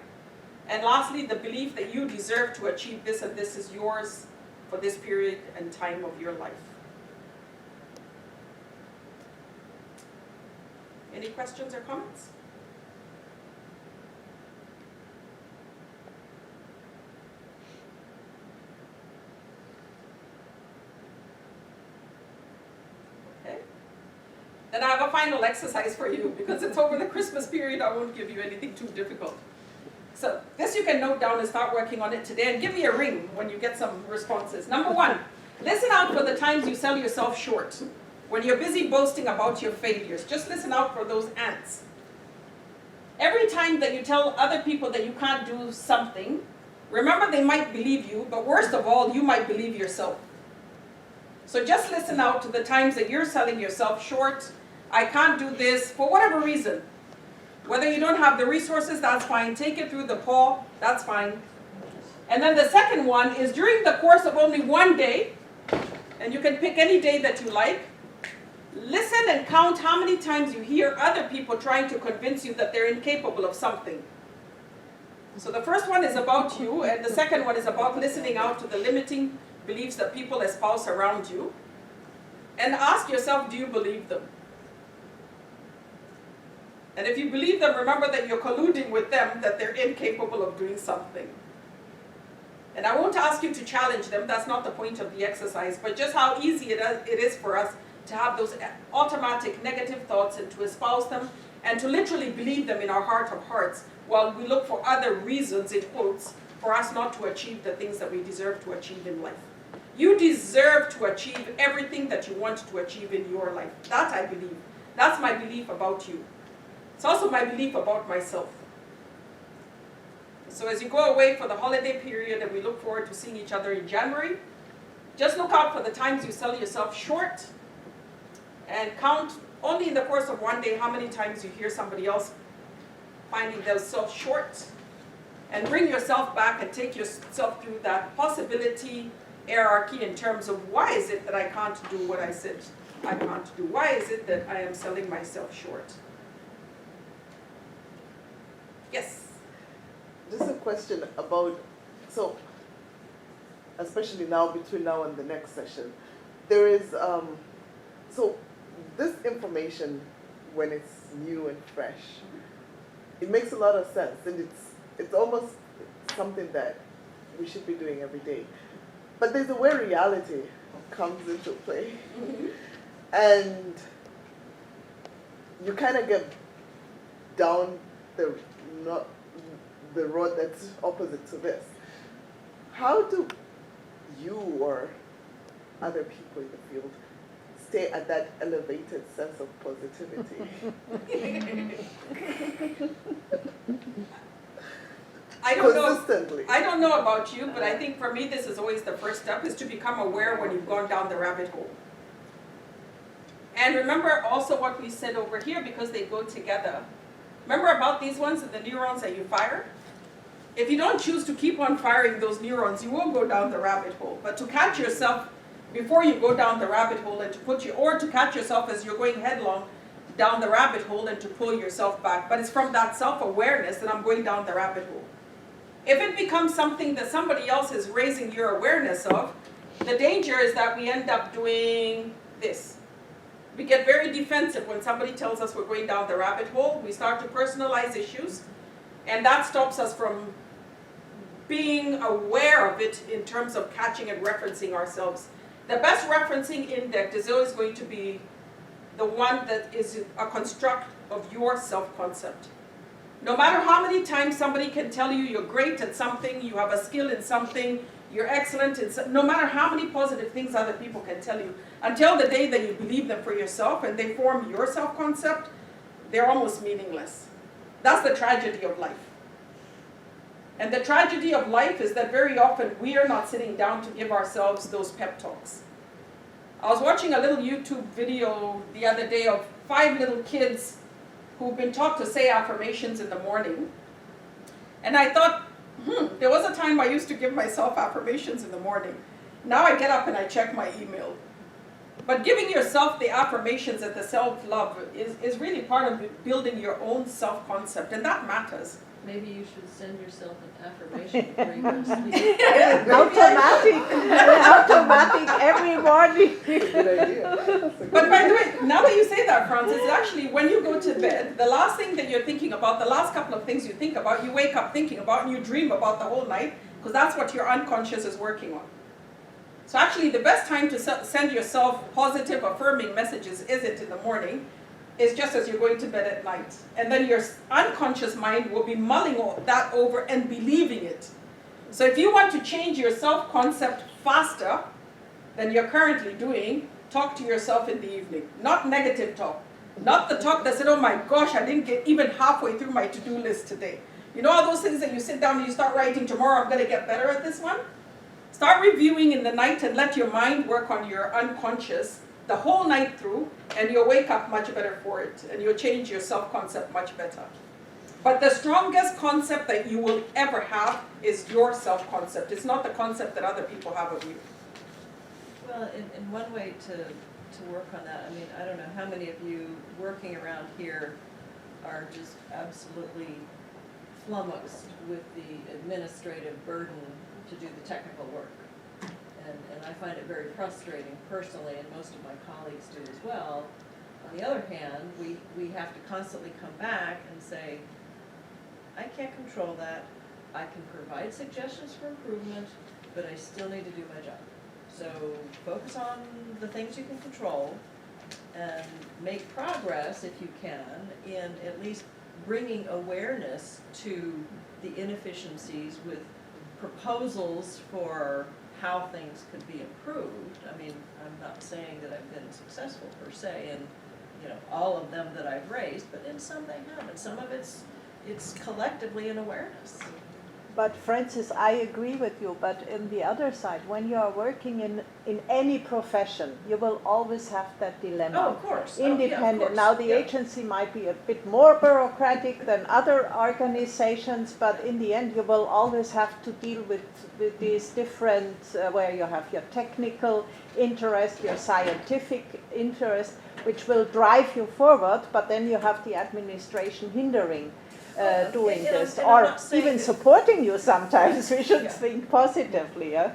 And lastly, the belief that you deserve to achieve this and this is yours for this period and time of your life. Any questions or comments? Okay. Then I have a final exercise for you. Because it's over the Christmas period, I won't give you anything too difficult. So this you can note down and start working on it today, and give me a ring when you get some responses. Number one, listen out for the times you sell yourself short. When you're busy boasting about your failures, just listen out for those ants. Every time that you tell other people that you can't do something, remember they might believe you, but worst of all, you might believe yourself. So just listen out to the times that you're selling yourself short. I can't do this for whatever reason. Whether you don't have the resources, that's fine. Take it through the paw, that's fine. And then the second one is during the course of only one day, and you can pick any day that you like, listen and count how many times you hear other people trying to convince you that they're incapable of something. So the first one is about you, and the second one is about listening out to the limiting beliefs that people espouse around you. And ask yourself, do you believe them? And if you believe them, remember that you're colluding with them, that they're incapable of doing something. And I won't ask you to challenge them, that's not the point of the exercise, but just how easy it is for us to have those automatic negative thoughts and to espouse them and to literally believe them in our heart of hearts while we look for other reasons, in quotes, for us not to achieve the things that we deserve to achieve in life. You deserve to achieve everything that you want to achieve in your life. That I believe. That's my belief about you. It's also my belief about myself. So as you go away for the holiday period and we look forward to seeing each other in January, just look out for the times you sell yourself short and count only in the course of one day how many times you hear somebody else finding themselves short, and bring yourself back and take yourself through that possibility hierarchy in terms of why is it that I can't do what I said I can't do? Why is it that I am selling myself short? Yes? Just a question about, so, especially now, between now and the next session, there is, so this information, when it's new and fresh, it makes a lot of sense, and it's almost something that we should be doing every day. But there's a way reality comes into play, and you kind of get down the road that's opposite to this. How do you or other people in the field stay at that elevated sense of positivity? I don't know. Consistently. I don't know about you, but I think for me this is always the first step, is to become aware when you've gone down the rabbit hole. And remember also what we said over here, because they go together. Remember about these ones and the neurons that you fire? If you don't choose to keep on firing those neurons, you will go down the rabbit hole. But to catch yourself before you go down the rabbit hole and to put you, or to catch yourself as you're going headlong down the rabbit hole and to pull yourself back. But it's from that self-awareness that I'm going down the rabbit hole. If it becomes something that somebody else is raising your awareness of, the danger is that we end up doing this. We get very defensive when somebody tells us we're going down the rabbit hole. We start to personalize issues, and that stops us from being aware of it in terms of catching and referencing ourselves. The best referencing index is always going to be the one that is a construct of your self-concept. No matter how many times somebody can tell you you're great at something, you have a skill in something, you're excellent in no matter how many positive things other people can tell you, until the day that you believe them for yourself and they form your self-concept, they're almost meaningless. That's the tragedy of life. And the tragedy of life is that very often we are not sitting down to give ourselves those pep talks. I was watching a little YouTube video the other day of 5 little kids who've been taught to say affirmations in the morning. And I thought, there was a time I used to give myself affirmations in the morning. Now I get up and I check my email. But giving yourself the affirmations and the self-love is really part of building your own self-concept, and that matters. Maybe you should send yourself an affirmation before you go to sleep. Automatic every morning. Good idea. That's a good But by the idea. way, now that you say that, Francis, it's actually when you go to bed, the last thing that you're thinking about, the last couple of things you think about, you wake up thinking about, and you dream about the whole night, because that's what your unconscious is working on. So actually, the best time to send yourself positive, affirming messages isn't in the morning. It's just as you're going to bed at night. And then your unconscious mind will be mulling that over and believing it. So if you want to change your self-concept faster than you're currently doing, talk to yourself in the evening. Not negative talk. Not the talk that said, oh my gosh, I didn't get even halfway through my to-do list today. You know all those things that you sit down and you start writing, tomorrow I'm going to get better at this one? Start reviewing in the night and let your mind work on your unconscious the whole night through, and you'll wake up much better for it, and you'll change your self-concept much better. But the strongest concept that you will ever have is your self-concept. It's not the concept that other people have of you. Well, in one way to work on that, I mean, I don't know how many of you working around here are just absolutely flummoxed with the administrative burden to do the technical work. And I find it very frustrating personally, and most of my colleagues do as well. On the other hand, we have to constantly come back and say, I can't control that. I can provide suggestions for improvement, but I still need to do my job. So focus on the things you can control and make progress, if you can, in at least bringing awareness to the inefficiencies with proposals for how things could be improved. I mean, I'm not saying that I've been successful per se in, all of them that I've raised, but in some they haven't. Some of it's collectively an awareness. But Francis, I agree with you, but in the other side, when you are working in any profession, you will always have that dilemma. Oh, of course. Independent. Oh, yeah, of course. Now the Yeah. agency might be a bit more bureaucratic than other organizations, but in the end you will always have to deal with these different, where you have your technical interest, your scientific interest, which will drive you forward, but then you have the administration hindering doing this, and I'm or not saying even that- supporting you sometimes. We should Yeah. think positively, yeah?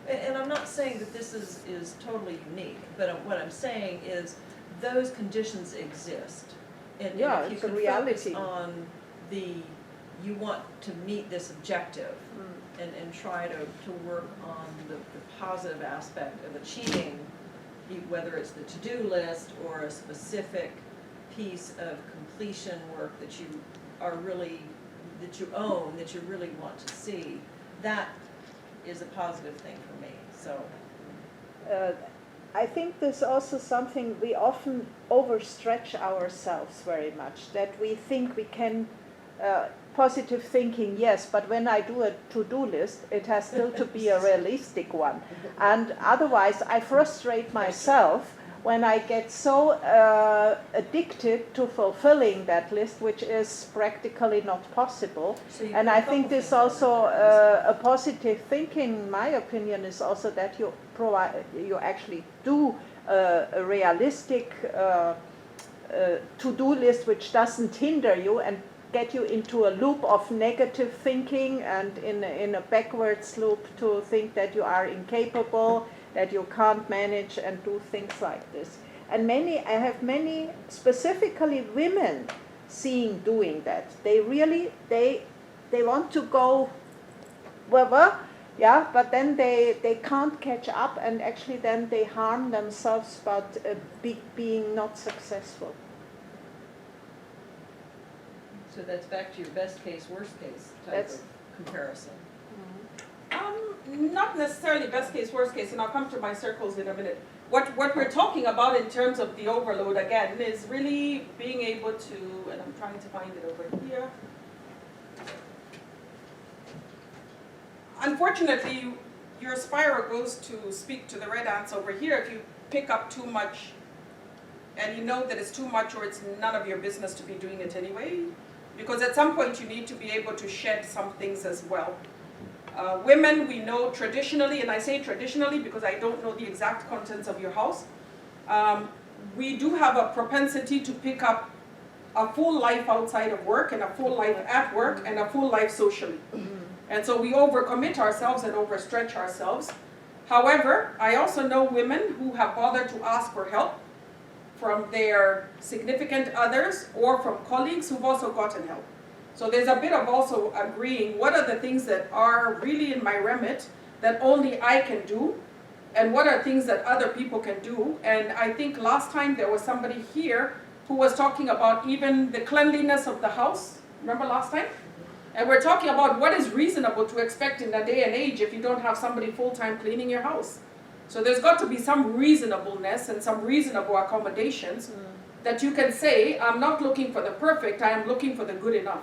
And I'm not saying that this is totally unique, but what I'm saying is those conditions exist. And Yeah, if you it's a can reality. focus on you want to meet this objective and try to work on the positive aspect of achieving, whether it's the to-do list or a specific piece of completion work that you own, that you really want to see, that is a positive thing for me, so. I think there's also something, we often overstretch ourselves very much, that we think we can, positive thinking, yes, but when I do a to-do list, it has still to be a realistic one. And otherwise, I frustrate myself when I get so addicted to fulfilling that list, which is practically not possible. So you And put a I couple think this things on also, there. a positive thinking, in my opinion, is also that you actually do a realistic to-do list which doesn't hinder you and get you into a loop of negative thinking and in a backwards loop to think that you are incapable, that you can't manage and do things like this. And I have many, specifically women, seeing doing that. They really, they want to go wherever, yeah, but then they can't catch up, and actually then they harm themselves but being not successful. So that's back to your best case, worst case type That's- of comparison. Not necessarily best case, worst case, and I'll come to my circles in a minute. What we're talking about in terms of the overload, again, is really being able to, and I'm trying to find it over here. Unfortunately, your spiral goes to speak to the red ants over here if you pick up too much and you know that it's too much or it's none of your business to be doing it anyway. Because at some point you need to be able to shed some things as well. Women, we know traditionally, and I say traditionally because I don't know the exact contents of your house, we do have a propensity to pick up a full life outside of work and a full life at work and a full life socially. And so we overcommit ourselves and overstretch ourselves. However, I also know women who have bothered to ask for help from their significant others or from colleagues who've also gotten help. So there's a bit of also agreeing what are the things that are really in my remit that only I can do, and what are things that other people can do. And I think last time there was somebody here who was talking about even the cleanliness of the house. Remember last time? And we're talking about what is reasonable to expect in a day and age if you don't have somebody full-time cleaning your house. So there's got to be some reasonableness and some reasonable accommodations that you can say, I'm not looking for the perfect, I am looking for the good enough.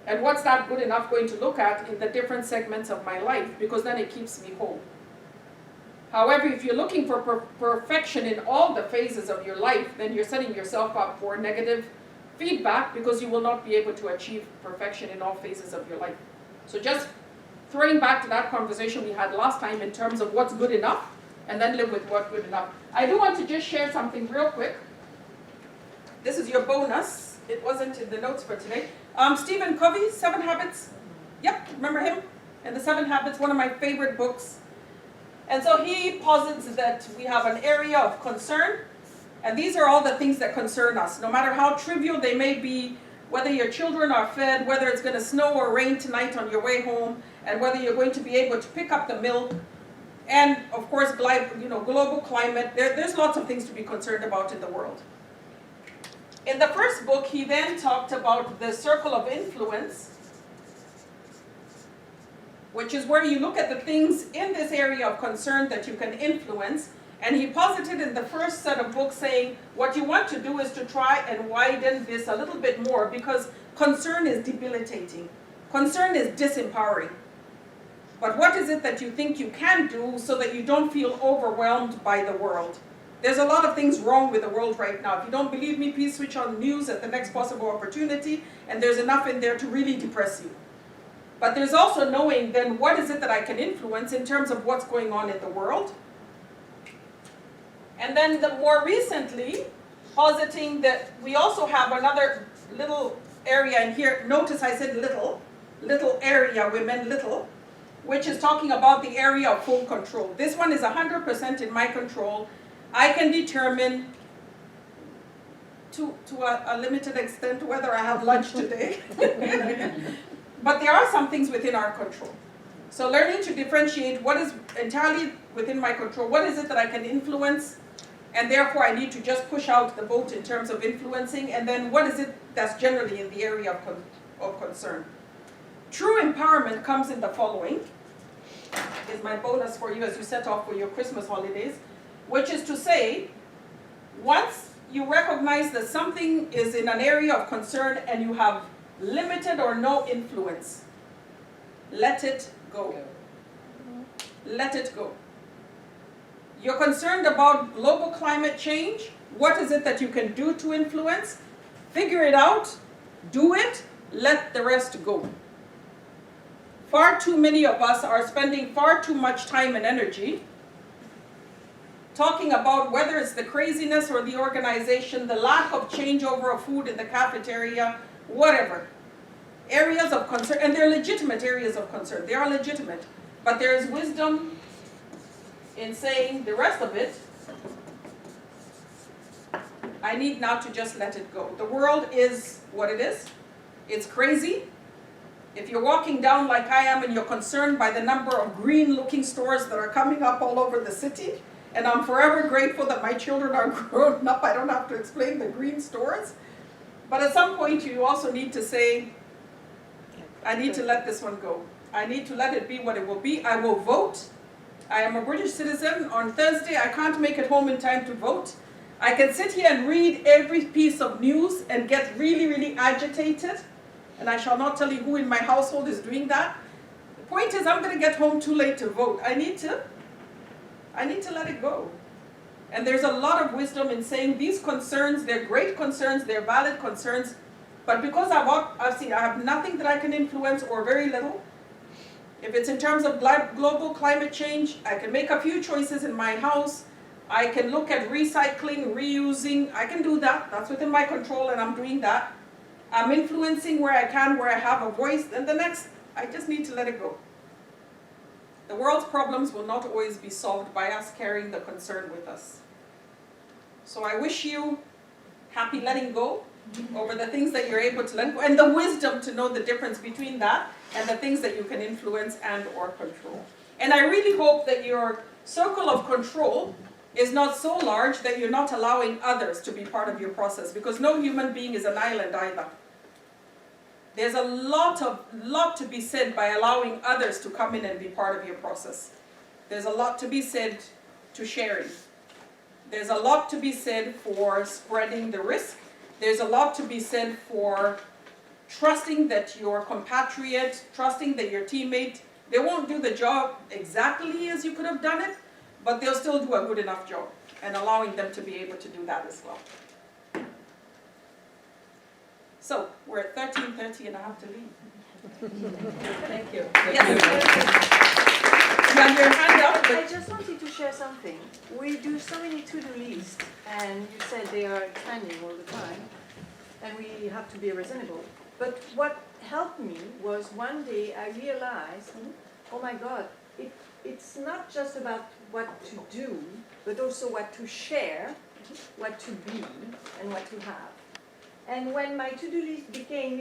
And what's that good enough going to look at in the different segments of my life? Because then it keeps me whole. However, if you're looking for perfection in all the phases of your life, then you're setting yourself up for negative feedback because you will not be able to achieve perfection in all phases of your life. So just throwing back to that conversation we had last time in terms of what's good enough, and then live with what's good enough. I do want to just share something real quick. This is your bonus. It wasn't in the notes for today. Stephen Covey, 7 Habits. Yep, remember him? And the 7 Habits, one of my favorite books. And so he posits that we have an area of concern, and these are all the things that concern us, no matter how trivial they may be, whether your children are fed, whether it's going to snow or rain tonight on your way home, and whether you're going to be able to pick up the milk, and of course, global climate. There's lots of things to be concerned about in the world. In the first book, he then talked about the circle of influence, which is where you look at the things in this area of concern that you can influence. And he posited in the first set of books saying, what you want to do is to try and widen this a little bit more, because concern is debilitating. Concern is disempowering. But what is it that you think you can do so that you don't feel overwhelmed by the world? There's a lot of things wrong with the world right now. If you don't believe me, please switch on news at the next possible opportunity, and there's enough in there to really depress you. But there's also knowing then what is it that I can influence in terms of what's going on in the world. And then the more recently, positing that we also have another little area in here. Notice I said little area, we meant little, which is talking about the area of full control. This one is 100% in my control. I can determine to a limited extent whether I have lunch today. But there are some things within our control. So learning to differentiate what is entirely within my control, what is it that I can influence, and therefore I need to just push out the boat in terms of influencing, and then what is it that's generally in the area of concern. True empowerment comes in the following, is my bonus for you as you set off for your Christmas holidays, which is to say, once you recognize that something is in an area of concern and you have limited or no influence, let it go. Let it go. You're concerned about global climate change. What is it that you can do to influence? Figure it out, do it, let the rest go. Far too many of us are spending far too much time and energy talking about whether it's the craziness or the organization, the lack of changeover of food in the cafeteria, whatever. Areas of concern, and they're legitimate areas of concern. They are legitimate. But there is wisdom in saying the rest of it, I need now to just let it go. The world is what it is. It's crazy. If you're walking down like I am and you're concerned by the number of green-looking stores that are coming up all over the city, and I'm forever grateful that my children are grown up, I don't have to explain the green stores. But at some point you also need to say, I need to let this one go. I need to let it be what it will be. I will vote. I am a British citizen. On Thursday, I can't make it home in time to vote. I can sit here and read every piece of news and get really, really agitated. And I shall not tell you who in my household is doing that. The point is, I'm going to get home too late to vote. I need to let it go. And there's a lot of wisdom in saying these concerns, they're great concerns, they're valid concerns, but because I have nothing that I can influence or very little. If it's in terms of global climate change, I can make a few choices in my house. I can look at recycling, reusing, I can do that, that's within my control and I'm doing that. I'm influencing where I can, where I have a voice, and the next, I just need to let it go. The world's problems will not always be solved by us carrying the concern with us. So I wish you happy letting go over the things that you're able to let go, and the wisdom to know the difference between that and the things that you can influence and or control. And I really hope that your circle of control is not so large that you're not allowing others to be part of your process, because no human being is an island either. There's a lot to be said by allowing others to come in and be part of your process. There's a lot to be said to sharing. There's a lot to be said for spreading the risk. There's a lot to be said for trusting that your compatriot, trusting that your teammate, they won't do the job exactly as you could have done it, but they'll still do a good enough job, and allowing them to be able to do that as well. So, we're at 13:30 and I have to leave. Thank you. Yes. You have your hand up, I but just wanted to share something. We do so many to-do lists, and you said they are expanding all the time, and we have to be reasonable. But what helped me was one day I realized, oh my God, it's not just about what to do, but also what to share, what to be, and what to have. And when my to-do list became,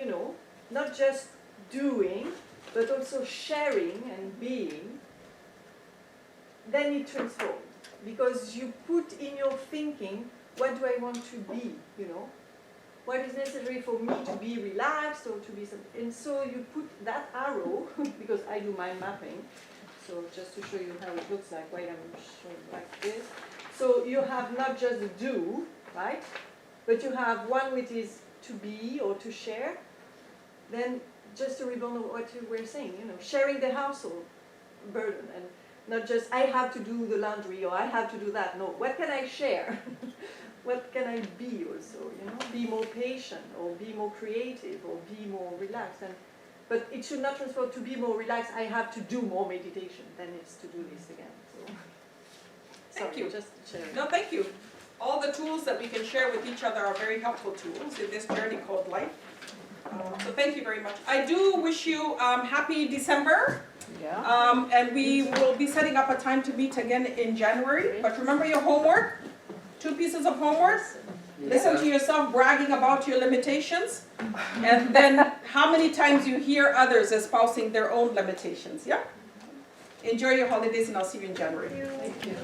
not just doing, but also sharing and being, then it transformed. Because you put in your thinking, what do I want to be, What is necessary for me to be relaxed or to be something. And so you put that arrow, because I do mind mapping, so just to show you how it looks like, wait, I'm showing like this. So you have not just the do, right? But you have one which is to be or to share. Then just to rebound on what you were saying, sharing the household burden, and not just I have to do the laundry or I have to do that. No, what can I share? What can I be also? Be more patient or be more creative or be more relaxed. But it should not transfer to be more relaxed. I have to do more meditation. Then it's to do this again. So, Thank you. Just sharing. no, thank you. All the tools that we can share with each other are very helpful tools in this journey called life. So thank you very much. I do wish you happy December. Yeah. And we will be setting up a time to meet again in January. But remember your homework. 2 pieces of homework. Listen to yourself bragging about your limitations. And then how many times you hear others espousing their own limitations. Yeah? Enjoy your holidays and I'll see you in January. Thank you.